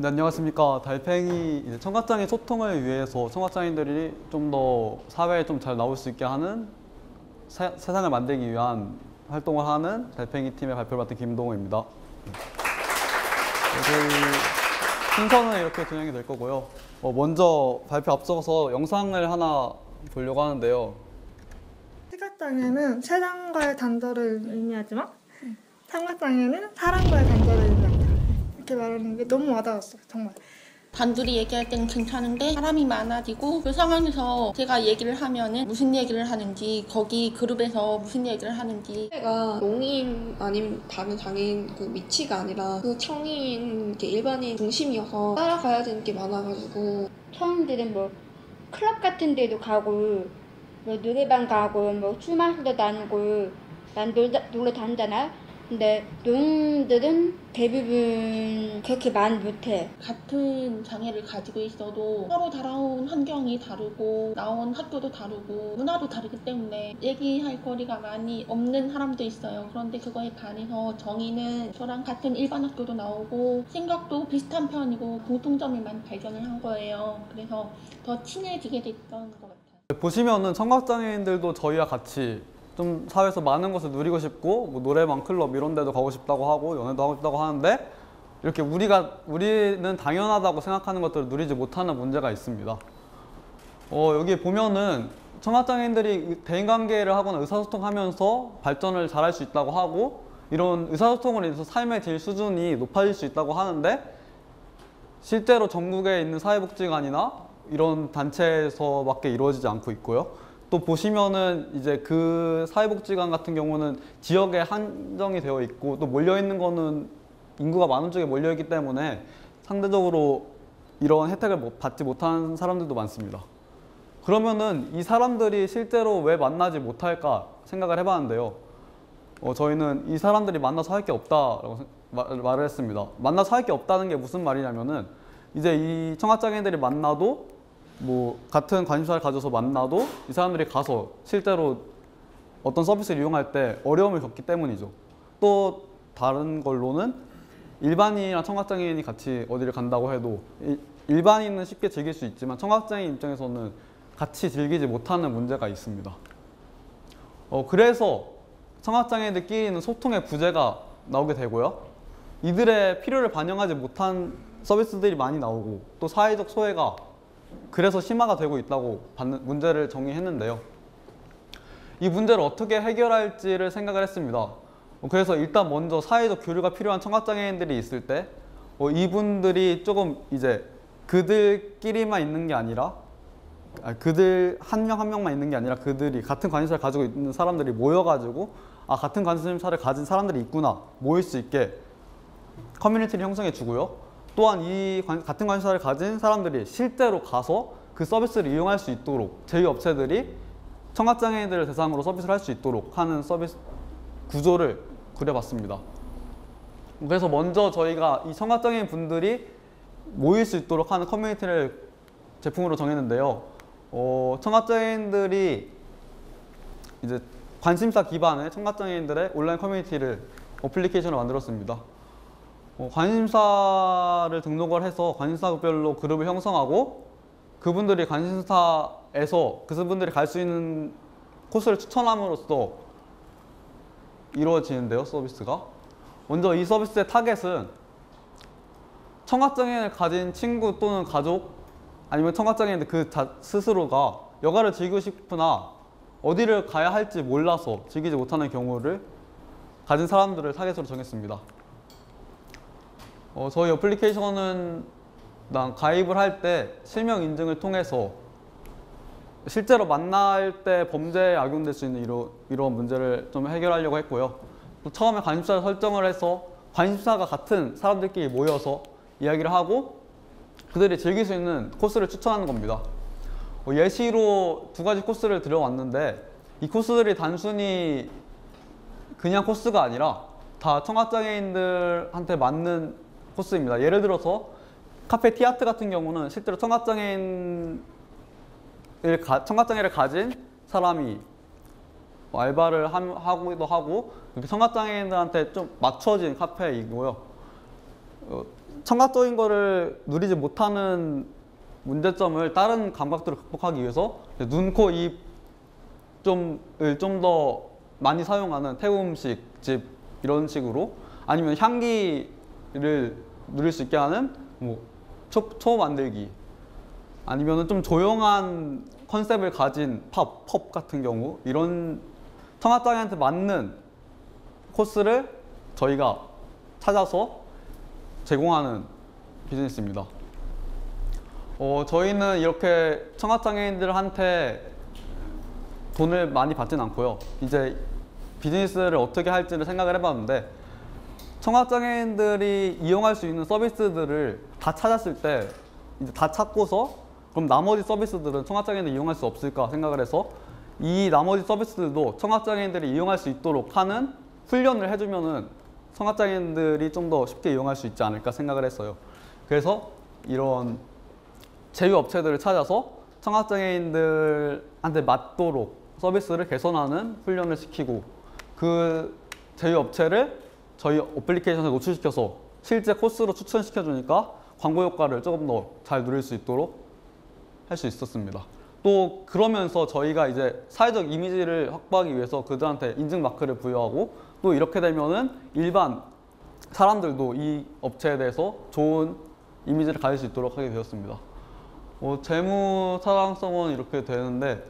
네, 안녕하십니까. 달팽이 청각장애 소통을 위해서 청각장애인들이 좀 더 사회에 좀 잘 나올 수 있게 하는 세상을 만들기 위한 활동을 하는 달팽이 팀의 발표를 맡은 김동호입니다. 저희 순서는 이렇게 진행이 될 거고요. 먼저 발표 앞서서 영상을 하나 보려고 하는데요. 시각장애는 세상과의 단절을 의미하지만 청각장애는 사람과의 단절을 의미한다. 이렇게 말하는 게 너무 와닿았어요, 정말. 단둘이 얘기할 때는 괜찮은데 사람이 많아지고 그 상황에서 제가 얘기를 하면은 무슨 얘기를 하는지, 거기 그룹에서 무슨 얘기를 하는지. 가 농인 아닌 다른 장애인 그 위치가 아니라 그 청인 이렇게 일반인 중심이어서 따라가야 되는 게 많아가지고 청인들은 뭐 클럽 같은 데도 가고 뭐 노래방 가고 뭐 술 마시러 다니고 난 놀러 다니잖아. 근데 노인들은 대부분 그렇게 많이 못해. 같은 장애를 가지고 있어도 서로 살아온 환경이 다르고 나온 학교도 다르고 문화도 다르기 때문에 얘기할 거리가 많이 없는 사람도 있어요. 그런데 그거에 반해서 정의는 저랑 같은 일반 학교도 나오고 생각도 비슷한 편이고 공통점을 많이 발견을 한 거예요. 그래서 더 친해지게 됐던 것 같아요. 보시면은 청각장애인들도 저희와 같이 좀 사회에서 많은 것을 누리고 싶고 뭐 노래방, 클럽 이런 데도 가고 싶다고 하고 연애도 하고 싶다고 하는데 이렇게 우리는 당연하다고 생각하는 것들을 누리지 못하는 문제가 있습니다. 여기 보면은 청각장애인들이 대인관계를 하거나 의사소통하면서 발전을 잘할 수 있다고 하고 이런 의사소통으로 인해서 삶의 질 수준이 높아질 수 있다고 하는데 실제로 전국에 있는 사회복지관이나 이런 단체에서밖에 이루어지지 않고 있고요. 또 보시면은 이제 그 사회복지관 같은 경우는 지역에 한정이 되어 있고 또 몰려있는 거는 인구가 많은 쪽에 몰려있기 때문에 상대적으로 이런 혜택을 받지 못한 사람들도 많습니다. 그러면은 이 사람들이 실제로 왜 만나지 못할까 생각을 해봤는데요. 저희는 이 사람들이 만나서 할 게 없다라고 말을 했습니다. 만나서 할 게 없다는 게 무슨 말이냐면은 이제 이 청각장애인들이 만나도 뭐 같은 관심사를 가져서 만나도 이 사람들이 가서 실제로 어떤 서비스를 이용할 때 어려움을 겪기 때문이죠. 또 다른 걸로는 일반인이랑 청각장애인이 같이 어디를 간다고 해도 일반인은 쉽게 즐길 수 있지만 청각장애인 입장에서는 같이 즐기지 못하는 문제가 있습니다. 그래서 청각장애인들끼리는 소통의 부재가 나오게 되고요. 이들의 필요를 반영하지 못한 서비스들이 많이 나오고 또 사회적 소외가 그래서 심화가 되고 있다고 문제를 정의했는데요. 이 문제를 어떻게 해결할지를 생각을 했습니다. 그래서 일단 먼저 사회적 교류가 필요한 청각장애인들이 있을 때 이분들이 조금 이제 그들끼리만 있는 게 아니라 그들 한 명 한 명만 있는 게 아니라 그들이 같은 관심사를 가지고 있는 사람들이 모여가지고 같은 관심사를 가진 사람들이 있구나 모일 수 있게 커뮤니티를 형성해 주고요. 또한 이 같은 관심사를 가진 사람들이 실제로 가서 그 서비스를 이용할 수 있도록 제휴업체들이 청각장애인들을 대상으로 서비스를 할 수 있도록 하는 서비스 구조를 그려봤습니다. 그래서 먼저 저희가 이 청각장애인 분들이 모일 수 있도록 하는 커뮤니티를 제품으로 정했는데요. 청각장애인들이 이제 관심사 기반의 청각장애인들의 온라인 커뮤니티를 어플리케이션을 만들었습니다. 관심사를 등록을 해서 관심사별로 그룹을 형성하고 그분들이 관심사에서 그분들이 갈 수 있는 코스를 추천함으로써 이루어지는데요, 서비스가. 먼저 이 서비스의 타겟은 청각장애를 가진 친구 또는 가족 아니면 청각장애인들 그 스스로가 여가를 즐기고 싶으나 어디를 가야 할지 몰라서 즐기지 못하는 경우를 가진 사람들을 타겟으로 정했습니다. 저희 어플리케이션은 가입을 할 때 실명 인증을 통해서 실제로 만날 때 범죄에 악용될 수 있는 이런 문제를 좀 해결하려고 했고요. 또 처음에 관심사를 설정을 해서 관심사가 같은 사람들끼리 모여서 이야기를 하고 그들이 즐길 수 있는 코스를 추천하는 겁니다. 예시로 두 가지 코스를 들여왔는데 이 코스들이 단순히 그냥 코스가 아니라 다 청각장애인들한테 맞는 코스입니다. 예를 들어서 카페 티아트 같은 경우는 실제로 청각장애를 가진 사람이 알바를 하기도 하고 청각장애인들한테 좀 맞춰진 카페이고요. 청각적인 거를 누리지 못하는 문제점을 다른 감각들을 극복하기 위해서 눈, 코, 입 좀을 좀 더 많이 사용하는 태움식, 집 이런 식으로, 아니면 향기를 누릴 수 있게 하는 뭐 초 만들기, 아니면은 좀 조용한 컨셉을 가진 펍 같은 경우, 이런 청각장애한테 맞는 코스를 저희가 찾아서 제공하는 비즈니스입니다. 저희는 이렇게 청각장애인들한테 돈을 많이 받진 않고요. 이제 비즈니스를 어떻게 할지를 생각을 해봤는데, 청각장애인들이 이용할 수 있는 서비스들을 다 찾았을 때, 이제 다 찾고서 그럼 나머지 서비스들은 청각장애인들이 이용할 수 없을까 생각을 해서, 이 나머지 서비스들도 청각장애인들이 이용할 수 있도록 하는 훈련을 해주면은 청각장애인들이 좀 더 쉽게 이용할 수 있지 않을까 생각을 했어요. 그래서 이런 제휴업체들을 찾아서 청각장애인들한테 맞도록 서비스를 개선하는 훈련을 시키고, 그 제휴업체를 저희 어플리케이션에 노출시켜서 실제 코스로 추천시켜 주니까 광고 효과를 조금 더 잘 누릴 수 있도록 할 수 있었습니다. 또 그러면서 저희가 이제 사회적 이미지를 확보하기 위해서 그들한테 인증 마크를 부여하고, 또 이렇게 되면은 일반 사람들도 이 업체에 대해서 좋은 이미지를 가질 수 있도록 하게 되었습니다. 재무 타당성은 이렇게 되는데,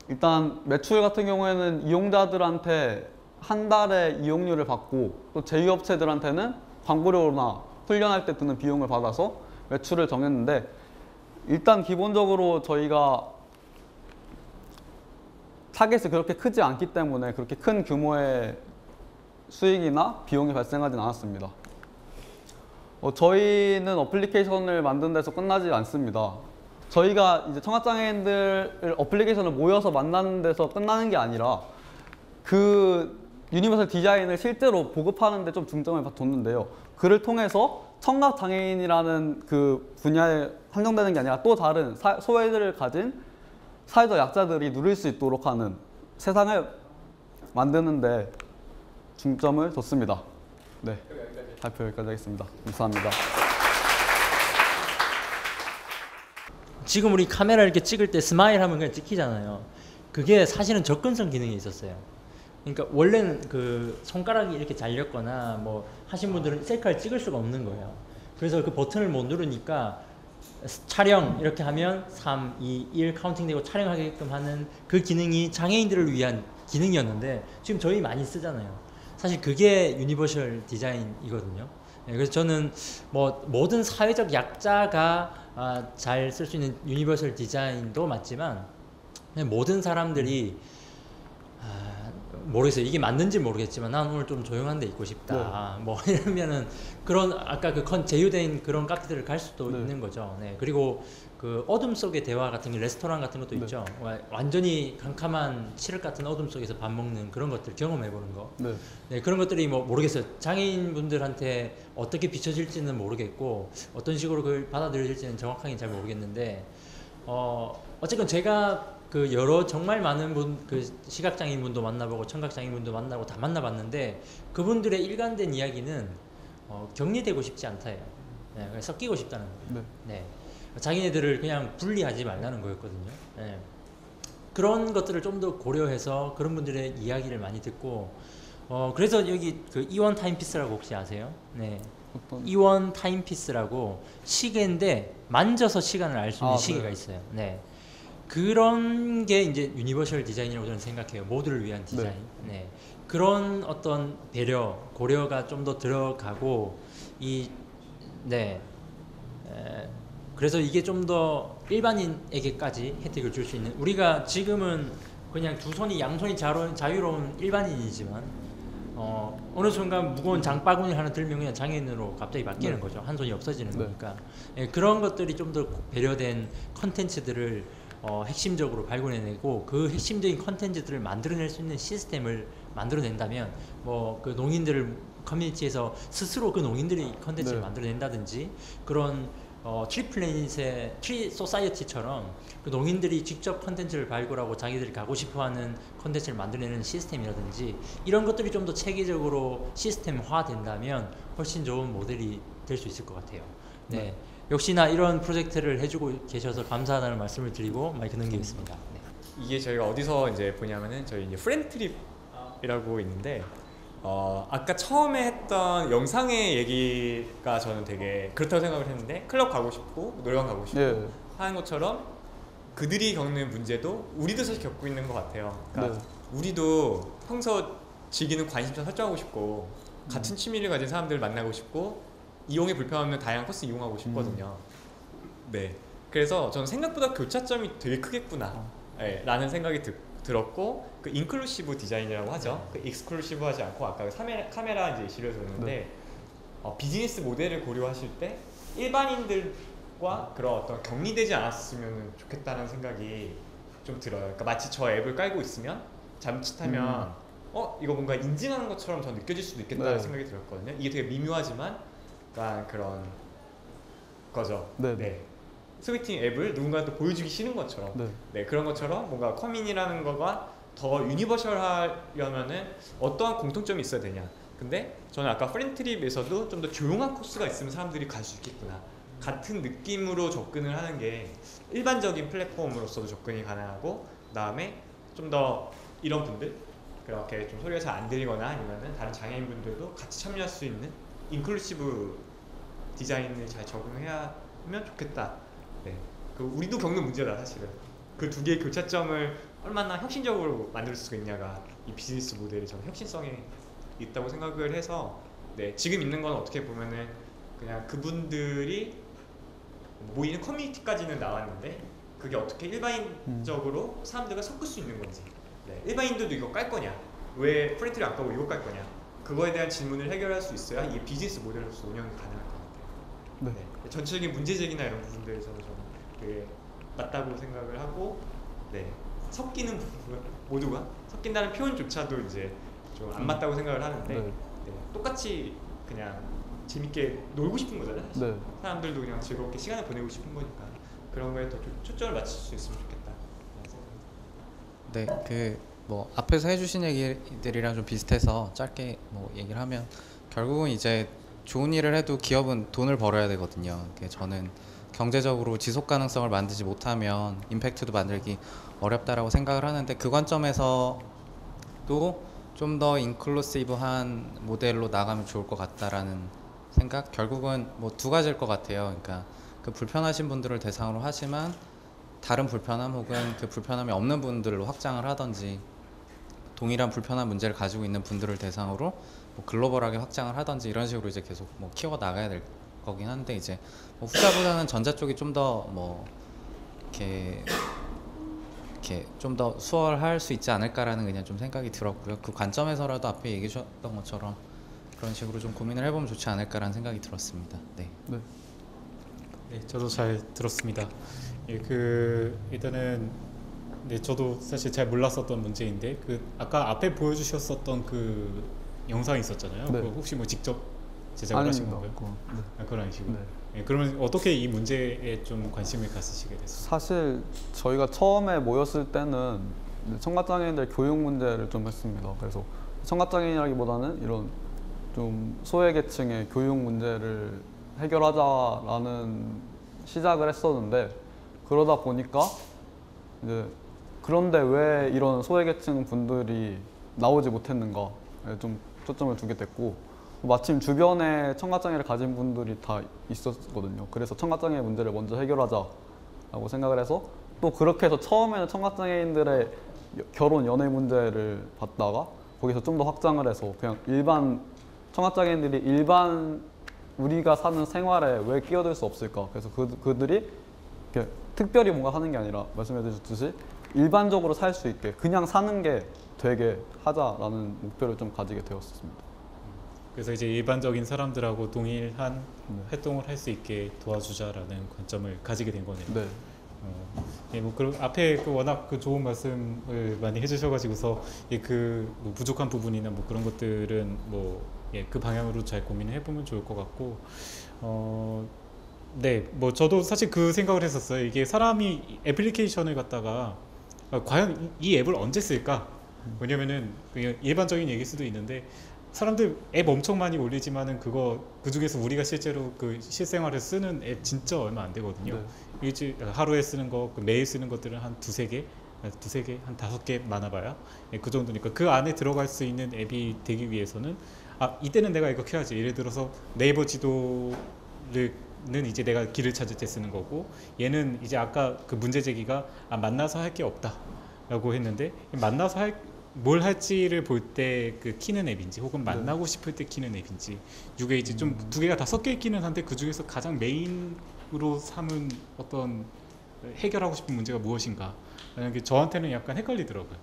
일단 매출 같은 경우에는 이용자들한테 한 달에 이용료를 받고, 또 제휴업체들한테는 광고료나 훈련할 때 드는 비용을 받아서 매출을 정했는데, 일단 기본적으로 저희가 타겟이 그렇게 크지 않기 때문에 그렇게 큰 규모의 수익이나 비용이 발생하진 않았습니다. 저희는 어플리케이션을 만드는 데서 끝나지 않습니다. 저희가 이제 청각장애인들 어플리케이션을 모여서 만나는 데서 끝나는 게 아니라, 그 유니버설 디자인을 실제로 보급하는 데 좀 중점을 뒀는데요. 그를 통해서 청각장애인이라는 그 분야에 한정되는 게 아니라 또 다른 소외를 가진 사회적 약자들이 누릴 수 있도록 하는 세상을 만드는 데 중점을 뒀습니다. 네, 발표 여기까지 하겠습니다. 감사합니다. 지금 우리 카메라 이렇게 찍을 때 스마일 하면 그냥 찍히잖아요. 그게 사실은 접근성 기능이 있었어요. 그러니까 원래는 그 손가락이 이렇게 잘렸거나 뭐 하신 분들은 셀카를 찍을 수가 없는 거예요. 그래서 그 버튼을 못 누르니까 촬영 이렇게 하면 3, 2, 1 카운팅되고 촬영하게끔 하는 그 기능이 장애인들을 위한 기능이었는데, 지금 저희 많이 쓰잖아요. 사실 그게 유니버셜 디자인이거든요. 그래서 저는 뭐 모든 사회적 약자가 잘 쓸 수 있는 유니버설 디자인도 맞지만, 모든 사람들이 모르겠어요. 이게 맞는지 모르겠지만 난 오늘 좀 조용한 데 있고 싶다. 뭐 이러면은 그런 아까 그 제휴된 그런 카페들을 갈 수도 있는 거죠. 네. 그리고 그 어둠 속의 대화 같은 게 레스토랑 같은 것도 있죠. 완전히 캄캄한 칠흑 같은 어둠 속에서 밥 먹는 그런 것들 경험해 보는 거. 네, 그런 것들이 뭐 모르겠어요. 장애인 분들한테 어떻게 비춰질지는 모르겠고 어떤 식으로 그걸 받아들여질지는 정확하게 잘 모르겠는데, 어쨌건 제가 그 여러 정말 많은 분, 그 시각장애인 분도 만나보고 청각장애인 분도 만나고 다 만나봤는데, 그분들의 일관된 이야기는 격리되고 싶지 않다예요. 네, 섞이고 싶다는 거예요. 네. 자기네들을 그냥 분리하지 말라는 거였거든요. 네. 그런 것들을 좀 더 고려해서 그런 분들의 이야기를 많이 듣고, 그래서 여기 그 이원 타임피스라고 혹시 아세요? 네. 이원 타임피스라고 시계인데 만져서 시간을 알 수 있는 시계가 있어요. 네. 그런 게 이제 유니버셜 디자인이라고 저는 생각해요. 모두를 위한 디자인. 네. 그런 어떤 배려, 고려가 좀 더 들어가고, 그래서 이게 좀 더 일반인에게까지 혜택을 줄 수 있는, 우리가 지금은 그냥 두 손이 양손이 자유로운 일반인이지만 어느 순간 무거운 장바구니를 하나 들면 그냥 장애인으로 갑자기 바뀌는 거죠. 한 손이 없어지는 거니까. 그런 것들이 좀 더 배려된 컨텐츠들을 핵심적으로 발굴해내고, 그 핵심적인 컨텐츠들을 만들어낼 수 있는 시스템을 만들어낸다면, 뭐 그 농인들을 커뮤니티에서 스스로 그 농인들이 컨텐츠를 만들어낸다든지, 그런 트리플래닛의 트리 소사이어티처럼 그 농인들이 직접 컨텐츠를 발굴하고 자기들이 가고 싶어하는 컨텐츠를 만들어내는 시스템이라든지, 이런 것들이 좀 더 체계적으로 시스템화된다면 훨씬 좋은 모델이 될 수 있을 것 같아요. 네. 역시나 이런 프로젝트를 해주고 계셔서 감사하다는 말씀을 드리고 마이크 넘기겠습니다. 네. 이게 저희가 어디서 이제 보냐면은 저희 이제 프렌트립이라고 있는데 아까 처음에 했던 영상의 얘기가 저는 되게 그렇다고 생각을 했는데 클럽 가고 싶고 노래방 가고 싶고 예. 하는 것처럼 그들이 겪는 문제도 우리도 사실 겪고 있는 것 같아요. 그러니까 네. 우리도 평소 즐기는 관심사 설정하고 싶고 같은 취미를 가진 사람들을 만나고 싶고 이용이 불편하면 다양한 코스 이용하고 싶거든요. 네. 그래서 저는 생각보다 교차점이 되게 크겠구나 네, 라는 생각이 들었고 그 인클루시브 디자인이라고 하죠. 그 익스클루시브하지 않고 아까 그 카메라 이제 예시를 들었는데 비즈니스 모델을 고려하실 때 일반인들과 그런 어떤 격리되지 않았으면 좋겠다는 생각이 좀 들어요. 그러니까 마치 저 앱을 깔고 있으면 잠칫하면 이거 뭔가 인증하는 것처럼 더 느껴질 수도 있겠다는 네. 생각이 들었거든요. 이게 되게 미묘하지만 약간 그런 거죠. 네. 소개팅 앱을 누군가한테 보여주기 싫은 것처럼 네, 그런 것처럼 뭔가 커민이라는 거가 더 유니버셜하려면은 어떠한 공통점이 있어야 되냐. 근데 저는 아까 프렌트립에서도 좀 더 조용한 코스가 있으면 사람들이 갈 수 있겠구나. 같은 느낌으로 접근을 하는 게 일반적인 플랫폼으로서도 접근이 가능하고 그다음에 좀 더 이런 분들 그렇게 좀 소리가 잘 안 들리거나 아니면은 다른 장애인분들도 같이 참여할 수 있는 인클루시브 디자인을 잘 적용해야 하면 좋겠다. 네. 그 우리도 겪는 문제다 사실은. 그 두 개의 교차점을 얼마나 혁신적으로 만들 수가 있냐가 이 비즈니스 모델이 저는 혁신성이 있다고 생각을 해서 네, 지금 있는 건 어떻게 보면은 그냥 그분들이 모이는 커뮤니티까지는 나왔는데 그게 어떻게 일반적으로 사람들과 섞을 수 있는 건지 네, 일반인들도 이거 깔 거냐 왜 프렌트를 안 까고 이거 깔 거냐 그거에 대한 질문을 해결할 수 있어야 이게 비즈니스 모델로서 운영이 가능할 것 같아요. 네. 네. 전체적인 문제 제기나 이런 부분들에서 저는 되게 맞다고 생각을 하고 네. 섞이는 부분 모두가 섞인다는 표현조차도 이제 좀 안 맞다고 생각을 하는데 네. 네. 똑같이 그냥 재밌게 놀고 싶은 거잖아요. 사실. 네. 사람들도 그냥 즐겁게 시간을 보내고 싶은 거니까 그런 거에 더 초점을 맞출 수 있으면 좋겠다. 네, 그 뭐 앞에서 해주신 얘기들이랑 좀 비슷해서 짧게 뭐 얘기를 하면 결국은 이제 좋은 일을 해도 기업은 돈을 벌어야 되거든요. 저는 경제적으로 지속 가능성을 만들지 못하면 임팩트도 만들기 어렵다라고 생각을 하는데 그 관점에서도 좀 더 인클루시브한 모델로 나가면 좋을 것 같다라는 생각. 결국은 뭐 두 가지일 것 같아요. 그러니까 그 불편하신 분들을 대상으로 하지만 다른 불편함 혹은 그 불편함이 없는 분들로 확장을 하든지 동일한 불편한 문제를 가지고 있는 분들을 대상으로 뭐 글로벌하게 확장을 하든지 이런 식으로 이제 계속 뭐 키워 나가야 될 거긴 한데 이제 뭐 후자보다는 전자 쪽이 좀 더 뭐 이렇게 좀 더 수월할 수 있지 않을까라는 그냥 좀 생각이 들었고요. 그 관점에서라도 앞에 얘기해 주셨던 것처럼 그런 식으로 좀 고민을 해보면 좋지 않을까라는 생각이 들었습니다. 네. 네. 네, 저도 잘 들었습니다. 예, 일단은 네, 저도 사실 잘 몰랐었던 문제인데 그 아까 앞에 보여주셨었던 그 영상이 있었잖아요. 네. 그거 혹시 뭐 직접 제작을 하신 건가요? 네. 그건 아니시고. 네. 예, 그러면 어떻게 이 문제에 좀 관심을 가지시게 됐어요? 사실 저희가 처음에 모였을 때는 청각장애인들 교육 문제를 좀 했습니다. 그래서 청각장애인이라기보다는 이런 좀 소외계층의 교육 문제를 해결하자라는 시작을 했었는데 그러다 보니까 이제 그런데 왜 이런 소외계층 분들이 나오지 못했는가에 좀 초점을 두게 됐고 마침 주변에 청각장애를 가진 분들이 다 있었거든요. 그래서 청각장애 문제를 먼저 해결하자라고 생각을 해서 또 그렇게 해서 처음에는 청각장애인들의 결혼 연애 문제를 봤다가 거기서 좀 더 확장을 해서 그냥 일반 청각장애인들이 일반 우리가 사는 생활에 왜 끼어들 수 없을까? 그래서 그들이 이렇게 특별히 뭔가 하는 게 아니라 말씀해 주셨듯이 일반적으로 살 수 있게 그냥 사는 게 되게 하자라는 목표를 좀 가지게 되었습니다. 그래서 이제 일반적인 사람들하고 동일한 활동을 할 수 있게 도와주자라는 관점을 가지게 된 거네요. 네. 예, 뭐 그리고 앞에 그 워낙 그 좋은 말씀을 많이 해주셔가지고서 예, 뭐 부족한 부분이나 뭐 그런 것들은 뭐 예, 그 방향으로 잘 고민을 해보면 좋을 것 같고, 네, 뭐 저도 사실 그 생각을 했었어요. 이게 사람이 애플리케이션을 갖다가 과연 이 앱을 언제 쓸까? 왜냐면은 그냥 일반적인 얘기일 수도 있는데 사람들 앱 엄청 많이 올리지만은 그 중에서 우리가 실제로 그 실생활에 쓰는 앱 진짜 얼마 안 되거든요. 일주일 하루에 쓰는 거, 그 매일 쓰는 것들은 한 두세 개, 한 5개 많아봐야 그 정도니까 그 안에 들어갈 수 있는 앱이 되기 위해서는 이때는 내가 이거 켜야지. 예를 들어서 네이버 지도는 이제 내가 길을 찾을 때 쓰는 거고, 얘는 이제 아까 그 문제 제기가 만나서 할 게 없다라고 했는데, 만나서 뭘 할지를 볼 때 그 키는 앱인지 혹은 만나고 싶을 때 키는 앱인지, 이게 이제 좀 두 개가 다 섞여 있기는 한데 그 중에서 가장 메인으로 삼은 어떤 해결하고 싶은 문제가 무엇인가 라는 게 저한테는 약간 헷갈리더라고요.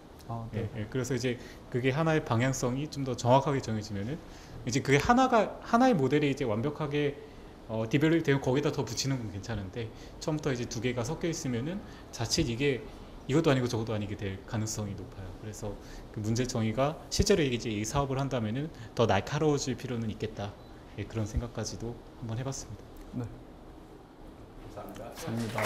그래서 이제 그게 하나의 방향성이 좀 더 정확하게 정해지면은 이제 그게 하나의 모델이 이제 완벽하게 디벨롭이 되면 거기다 더 붙이는 건 괜찮은데, 처음부터 이제 두 개가 섞여 있으면은 자칫 이게 이것도 아니고 저것도 아니게 될 가능성이 높아요. 그래서 그 문제 정의가 실제로 이제 이 사업을 한다면은 더 날카로워질 필요는 있겠다. 그런 생각까지도 한번 해봤습니다. 네. 감사합니다. 감사합니다.